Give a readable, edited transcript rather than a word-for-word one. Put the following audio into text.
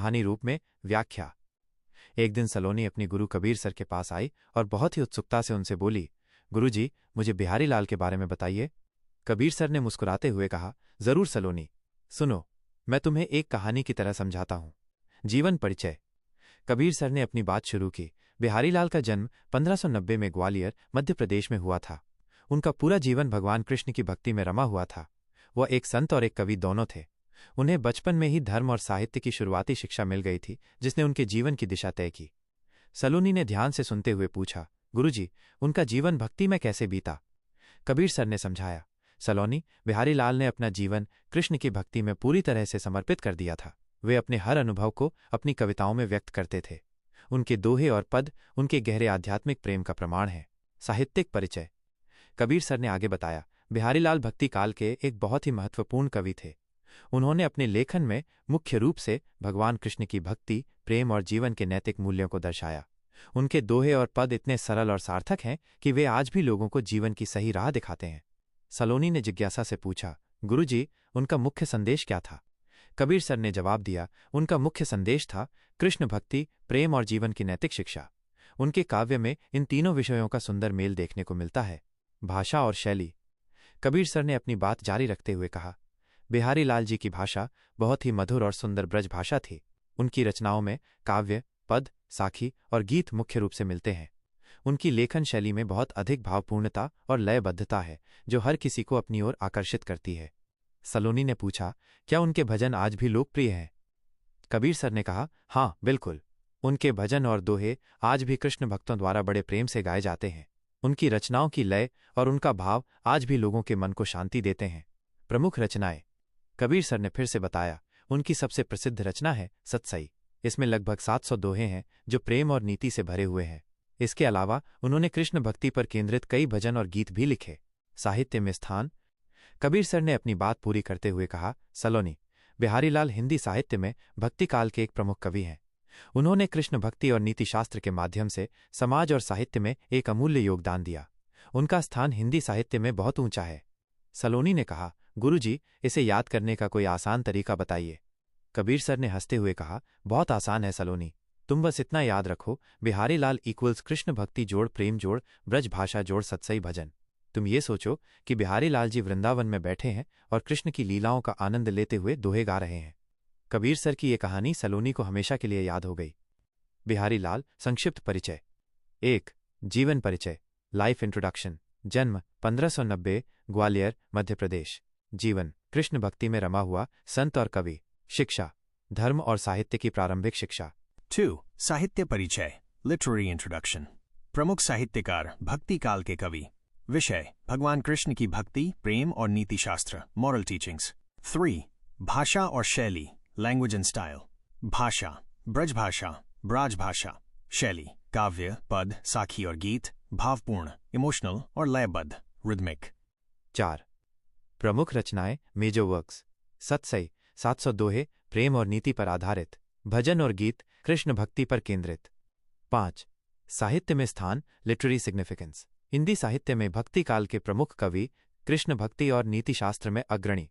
कहानी रूप में व्याख्या। एक दिन सलोनी अपनी गुरु कबीर सर के पास आई और बहुत ही उत्सुकता से उनसे बोली, गुरुजी, मुझे बिहारी लाल के बारे में बताइए। कबीर सर ने मुस्कुराते हुए कहा, जरूर सलोनी, सुनो, मैं तुम्हें एक कहानी की तरह समझाता हूं। जीवन परिचय। कबीर सर ने अपनी बात शुरू की। बिहारी लाल का जन्म 1590 में ग्वालियर, मध्य प्रदेश में हुआ था। उनका पूरा जीवन भगवान कृष्ण की भक्ति में रमा हुआ था। वह एक संत और एक कवि दोनों थे। उन्हें बचपन में ही धर्म और साहित्य की शुरुआती शिक्षा मिल गई थी, जिसने उनके जीवन की दिशा तय की। सलोनी ने ध्यान से सुनते हुए पूछा, गुरुजी, उनका जीवन भक्ति में कैसे बीता? कबीर सर ने समझाया, सलोनी, बिहारी लाल ने अपना जीवन कृष्ण की भक्ति में पूरी तरह से समर्पित कर दिया था। वे अपने हर अनुभव को अपनी कविताओं में व्यक्त करते थे। उनके दोहे और पद उनके गहरे आध्यात्मिक प्रेम का प्रमाण है। साहित्यिक परिचय। कबीर सर ने आगे बताया, बिहारी लाल भक्ति काल के एक बहुत ही महत्वपूर्ण कवि थे। उन्होंने अपने लेखन में मुख्य रूप से भगवान कृष्ण की भक्ति, प्रेम और जीवन के नैतिक मूल्यों को दर्शाया। उनके दोहे और पद इतने सरल और सार्थक हैं कि वे आज भी लोगों को जीवन की सही राह दिखाते हैं। सलोनी ने जिज्ञासा से पूछा, गुरुजी, उनका मुख्य संदेश क्या था? कबीर सर ने जवाब दिया, उनका मुख्य संदेश था कृष्ण भक्ति, प्रेम और जीवन की नैतिक शिक्षा। उनके काव्य में इन तीनों विषयों का सुंदर मेल देखने को मिलता है। भाषा और शैली। कबीर सर ने अपनी बात जारी रखते हुए कहा, बिहारी लाल जी की भाषा बहुत ही मधुर और सुंदर ब्रज भाषा थी। उनकी रचनाओं में काव्य, पद, साखी और गीत मुख्य रूप से मिलते हैं। उनकी लेखन शैली में बहुत अधिक भावपूर्णता और लयबद्धता है, जो हर किसी को अपनी ओर आकर्षित करती है। सलोनी ने पूछा, क्या उनके भजन आज भी लोकप्रिय हैं? कबीर सर ने कहा, हाँ, बिल्कुल। उनके भजन और दोहे आज भी कृष्ण भक्तों द्वारा बड़े प्रेम से गाए जाते हैं। उनकी रचनाओं की लय और उनका भाव आज भी लोगों के मन को शांति देते हैं। प्रमुख रचनाएं। कबीर सर ने फिर से बताया, उनकी सबसे प्रसिद्ध रचना है सतसई। इसमें लगभग 700 दोहे हैं जो प्रेम और नीति से भरे हुए हैं। इसके अलावा उन्होंने कृष्ण भक्ति पर केंद्रित कई भजन और गीत भी लिखे। साहित्य में स्थान। कबीर सर ने अपनी बात पूरी करते हुए कहा, सलोनी, बिहारी लाल हिंदी साहित्य में भक्ति काल के एक प्रमुख कवि हैं। उन्होंने कृष्ण भक्ति और नीति शास्त्र के माध्यम से समाज और साहित्य में एक अमूल्य योगदान दिया। उनका स्थान हिंदी साहित्य में बहुत ऊंचा है। सलोनी ने कहा, गुरुजी, इसे याद करने का कोई आसान तरीका बताइए। कबीर सर ने हंसते हुए कहा, बहुत आसान है सलोनी, तुम बस इतना याद रखो, बिहारी लाल इक्वल्स कृष्ण भक्ति जोड़ प्रेम जोड़ ब्रज भाषा जोड़ सतसई भजन। तुम ये सोचो कि बिहारी लाल जी वृंदावन में बैठे हैं और कृष्ण की लीलाओं का आनंद लेते हुए दोहे गा रहे हैं। कबीर सर की ये कहानी सलोनी को हमेशा के लिए याद हो गई। बिहारी लाल संक्षिप्त परिचय। 1. जीवन परिचय। Life introduction. जन्म 1590, ग्वालियर, मध्य प्रदेश। जीवन कृष्ण भक्ति में रमा हुआ संत और कवि। शिक्षा धर्म और साहित्य की प्रारंभिक शिक्षा। 2. साहित्य परिचय। Literary introduction. प्रमुख साहित्यकार, भक्ति काल के कवि। विषय भगवान कृष्ण की भक्ति, प्रेम और नीति शास्त्र, मॉरल टीचिंग्स। 3. भाषा और शैली, लैंग्वेज एंड स्टाइल। भाषा ब्रज भाषा, ब्राज भाषा। शैली काव्य, पद, साखी और गीत, भावपूर्ण, इमोशनल और लयबद्ध, रिदमिक। 4. प्रमुख रचनाएं, मेजर वर्क्स। सतसई 700 दोहे, प्रेम और नीति पर आधारित। भजन और गीत कृष्ण भक्ति पर केंद्रित। 5. साहित्य में स्थान, लिटरेरी सिग्निफिकेंस। हिंदी साहित्य में भक्ति काल के प्रमुख कवि, कृष्ण भक्ति और नीति शास्त्र में अग्रणी।